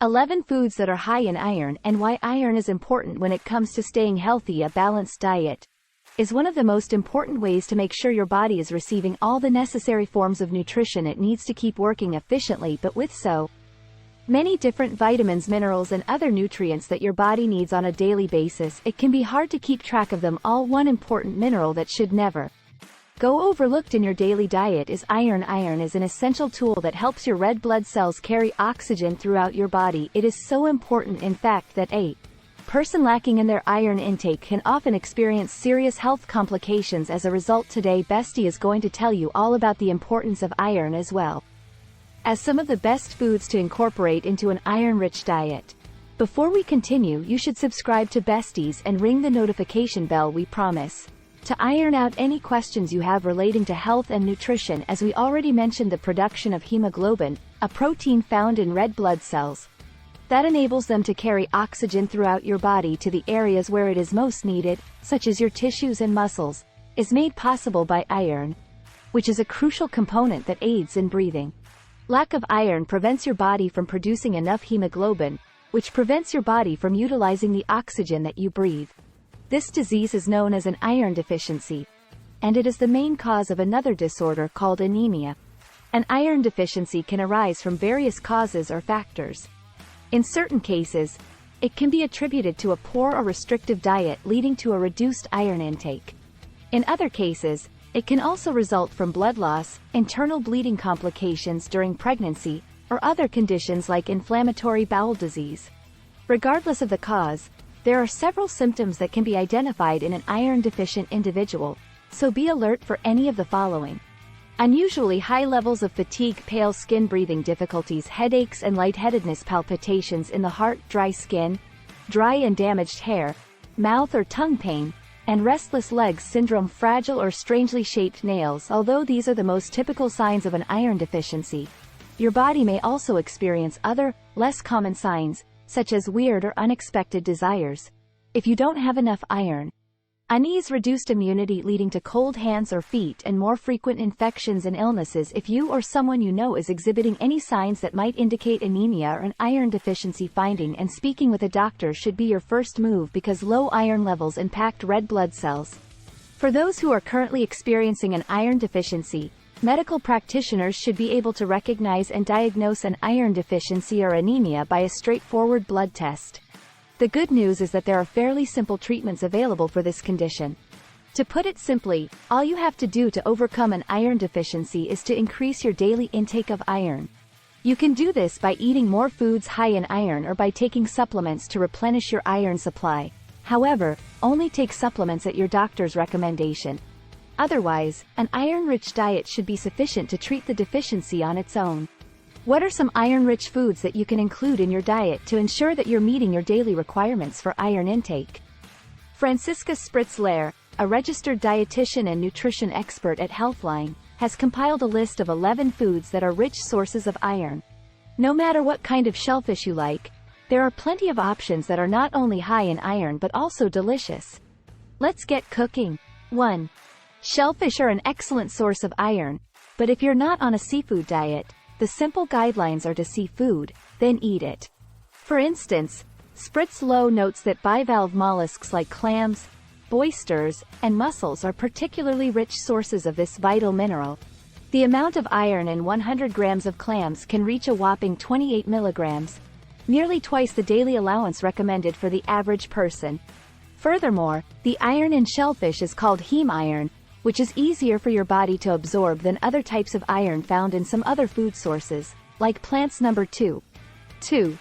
11 foods that are high in iron and why iron is important when it comes to staying healthy. A balanced diet is one of the most important ways to make sure your body is receiving all the necessary forms of nutrition it needs to keep working efficiently. But with so many different vitamins, minerals, and other nutrients that your body needs on a daily basis, it can be hard to keep track of them all. One important mineral that should never go overlooked in your daily diet is iron. Iron is an essential tool that helps your red blood cells carry oxygen throughout your body. It is so important, in fact, that a person lacking in their iron intake can often experience serious health complications as a result. Today, Bestie is going to tell you all about the importance of iron as well as some of the best foods to incorporate into an iron-rich diet. Before we continue, you should subscribe to Besties and ring the notification bell. We promise to iron out any questions you have relating to health and nutrition. As we already mentioned, the production of hemoglobin, a protein found in red blood cells that enables them to carry oxygen throughout your body to the areas where it is most needed, such as your tissues and muscles, is made possible by iron, which is a crucial component that aids in breathing. Lack of iron prevents your body from producing enough hemoglobin, which prevents your body from utilizing the oxygen that you breathe. This disease is known as an iron deficiency, and it is the main cause of another disorder called anemia. An iron deficiency can arise from various causes or factors. In certain cases, it can be attributed to a poor or restrictive diet leading to a reduced iron intake. In other cases, it can also result from blood loss, internal bleeding complications during pregnancy, or other conditions like inflammatory bowel disease. Regardless of the cause, there are several symptoms that can be identified in an iron-deficient individual, so be alert for any of the following: unusually high levels of fatigue, pale skin, breathing difficulties, headaches and lightheadedness, palpitations in the heart, dry skin, dry and damaged hair, mouth or tongue pain, and restless legs syndrome, fragile or strangely shaped nails. Although these are the most typical signs of an iron deficiency, your body may also experience other, less common signs, such as weird or unexpected desires. If you don't have enough iron, unease, reduced immunity leading to cold hands or feet, and more frequent infections and illnesses. If you or someone you know is exhibiting any signs that might indicate anemia or an iron deficiency, finding and speaking with a doctor should be your first move, because low iron levels impact red blood cells. For those who are currently experiencing an iron deficiency, medical practitioners should be able to recognize and diagnose an iron deficiency or anemia by a straightforward blood test. The good news is that there are fairly simple treatments available for this condition. To put it simply, all you have to do to overcome an iron deficiency is to increase your daily intake of iron. You can do this by eating more foods high in iron or by taking supplements to replenish your iron supply. However, only take supplements at your doctor's recommendation. Otherwise, an iron-rich diet should be sufficient to treat the deficiency on its own. What are some iron-rich foods that you can include in your diet to ensure that you're meeting your daily requirements for iron intake? Francisca Spritz-Lair, a registered dietitian and nutrition expert at Healthline, has compiled a list of 11 foods that are rich sources of iron. No matter what kind of shellfish you like, there are plenty of options that are not only high in iron but also delicious. Let's get cooking. 1. Shellfish are an excellent source of iron, but if you're not on a seafood diet, the simple guidelines are to see food, then eat it. For instance, Spritz-Low notes that bivalve mollusks like clams, oysters, and mussels are particularly rich sources of this vital mineral. The amount of iron in 100 grams of clams can reach a whopping 28 milligrams, nearly twice the daily allowance recommended for the average person. Furthermore, the iron in shellfish is called heme iron, which is easier for your body to absorb than other types of iron found in some other food sources, like plants. Number 2. 2.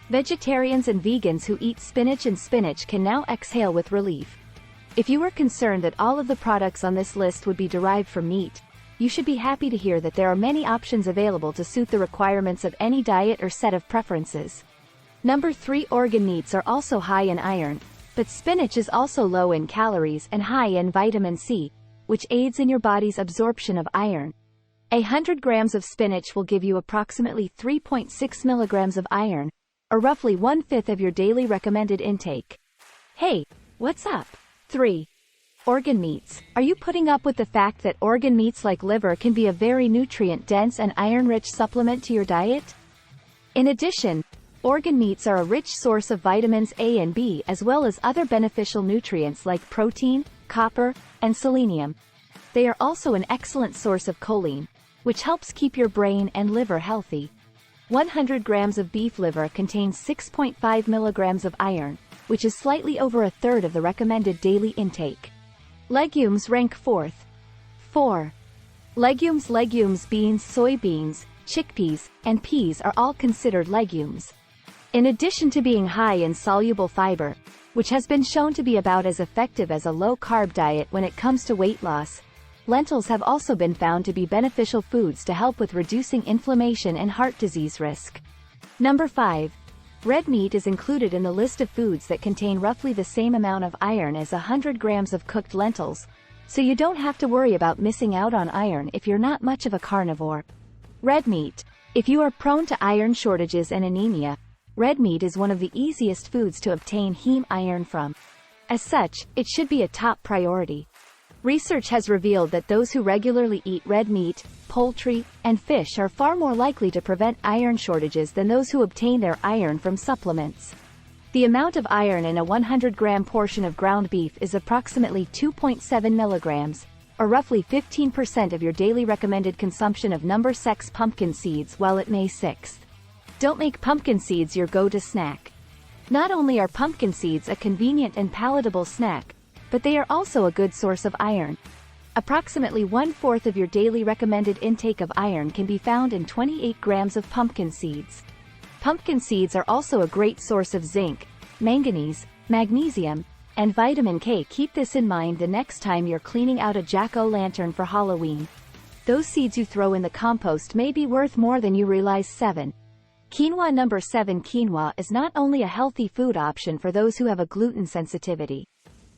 Vegetarians and vegans who eat spinach and spinach can now exhale with relief. If you were concerned that all of the products on this list would be derived from meat, you should be happy to hear that there are many options available to suit the requirements of any diet or set of preferences. Number 3. Organ meats are also high in iron, but spinach is also low in calories and high in vitamin C, which aids in your body's absorption of iron. 100 grams of spinach will give you approximately 3.6 milligrams of iron, or roughly 1/5 of your daily recommended intake. Hey, what's up? 3. Organ meats. Are you putting up with the fact that organ meats like liver can be a very nutrient-dense and iron-rich supplement to your diet? In addition, Organ meats are a rich source of vitamins A and B as well as other beneficial nutrients like protein, copper, and selenium. They are also an excellent source of choline, which helps keep your brain and liver healthy. 100 grams of beef liver contains 6.5 milligrams of iron, which is slightly over a third of the recommended daily intake. Legumes rank fourth. 4. Legumes. Beans, soybeans, chickpeas, and peas are all considered legumes. In addition to being high in soluble fiber, which has been shown to be about as effective as a low-carb diet when it comes to weight loss, lentils have also been found to be beneficial foods to help with reducing inflammation and heart disease risk. Number 5. Red meat is included in the list of foods that contain roughly the same amount of iron as 100 grams of cooked lentils, so you don't have to worry about missing out on iron if you're not much of a carnivore. Red meat. If you are prone to iron shortages and anemia, red meat is one of the easiest foods to obtain heme iron from. As such, it should be a top priority. Research has revealed that those who regularly eat red meat, poultry, and fish are far more likely to prevent iron shortages than those who obtain their iron from supplements. The amount of iron in a 100-gram portion of ground beef is approximately 2.7 milligrams, or roughly 15% of your daily recommended consumption of number 6 pumpkin seeds while at May 6th. Don't make pumpkin seeds your go-to snack. Not only are pumpkin seeds a convenient and palatable snack, but they are also a good source of iron. Approximately 1/4 of your daily recommended intake of iron can be found in 28 grams of pumpkin seeds. Pumpkin seeds are also a great source of zinc, manganese, magnesium, and vitamin K. Keep this in mind the next time you're cleaning out a jack-o'-lantern for Halloween. Those seeds you throw in the compost may be worth more than you realize. 7. Quinoa. Number 7. Quinoa is not only a healthy food option for those who have a gluten sensitivity.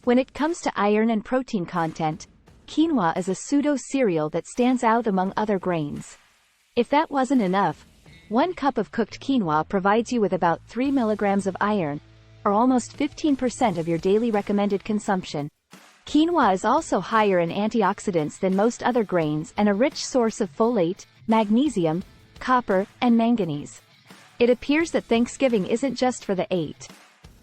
When it comes to iron and protein content, quinoa is a pseudo-cereal that stands out among other grains. If that wasn't enough, 1 cup of cooked quinoa provides you with about 3 milligrams of iron, or almost 15% of your daily recommended consumption. Quinoa is also higher in antioxidants than most other grains and a rich source of folate, magnesium, copper, and manganese. It appears that Thanksgiving isn't just for the 8.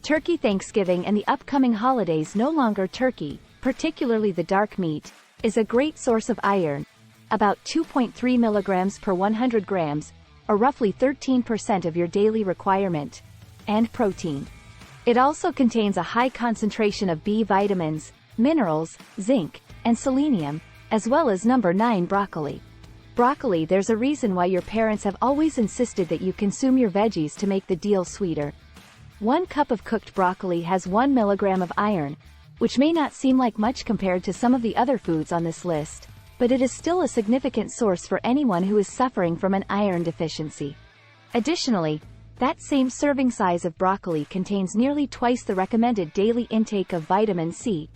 Turkey. Thanksgiving and the upcoming holidays. No longer turkey, particularly the dark meat, is a great source of iron, about 2.3 milligrams per 100 grams, or roughly 13% of your daily requirement, and protein. It also contains a high concentration of B vitamins, minerals, zinc, and selenium, as well as number 9. Broccoli. Broccoli. There's a reason why your parents have always insisted that you consume your veggies to make the deal sweeter. 1 cup of cooked broccoli has 1 milligram of iron, which may not seem like much compared to some of the other foods on this list, but it is still a significant source for anyone who is suffering from an iron deficiency. Additionally, that same serving size of broccoli contains nearly twice the recommended daily intake of vitamin C,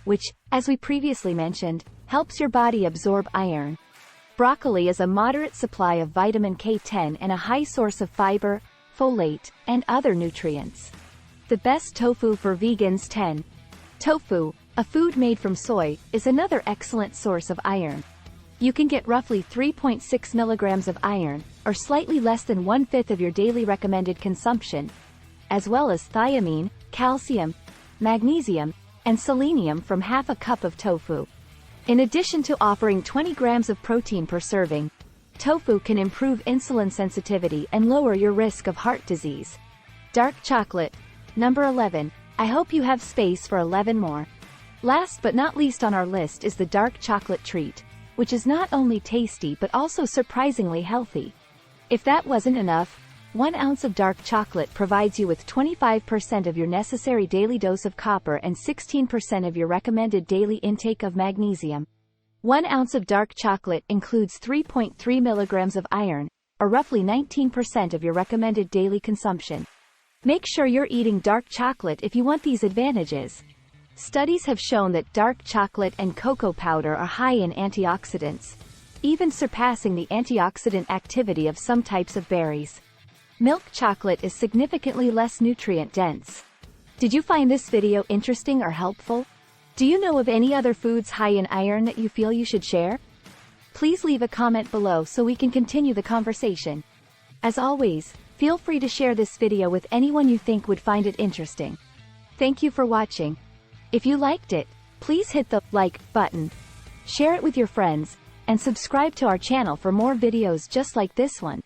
which, as we previously mentioned, helps your body absorb iron. Broccoli is a moderate supply of vitamin K10 and a high source of fiber, folate, and other nutrients. The best tofu for vegans. 10. Tofu, a food made from soy, is another excellent source of iron. You can get roughly 3.6 milligrams of iron, or slightly less than 1/5 of your daily recommended consumption, as well as thiamine, calcium, magnesium, and selenium from half a cup of tofu. In addition to offering 20 grams of protein per serving, tofu can improve insulin sensitivity and lower your risk of heart disease. Dark chocolate. Number 11. I hope you have space for 11 more. Last but not least on our list is the dark chocolate treat, which is not only tasty but also surprisingly healthy. If that wasn't enough, 1 ounce of dark chocolate provides you with 25% of your necessary daily dose of copper and 16% of your recommended daily intake of magnesium. 1 ounce of dark chocolate includes 3.3 milligrams of iron, or roughly 19% of your recommended daily consumption. Make sure you're eating dark chocolate if you want these advantages. Studies have shown that dark chocolate and cocoa powder are high in antioxidants, even surpassing the antioxidant activity of some types of berries. Milk chocolate is significantly less nutrient-dense. Did you find this video interesting or helpful? Do you know of any other foods high in iron that you feel you should share? Please leave a comment below so we can continue the conversation. As always, Feel free to share this video with anyone you think would find it interesting. Thank you for watching. If you liked it, please hit the like button, share it with your friends, and subscribe to our channel for more videos just like this one.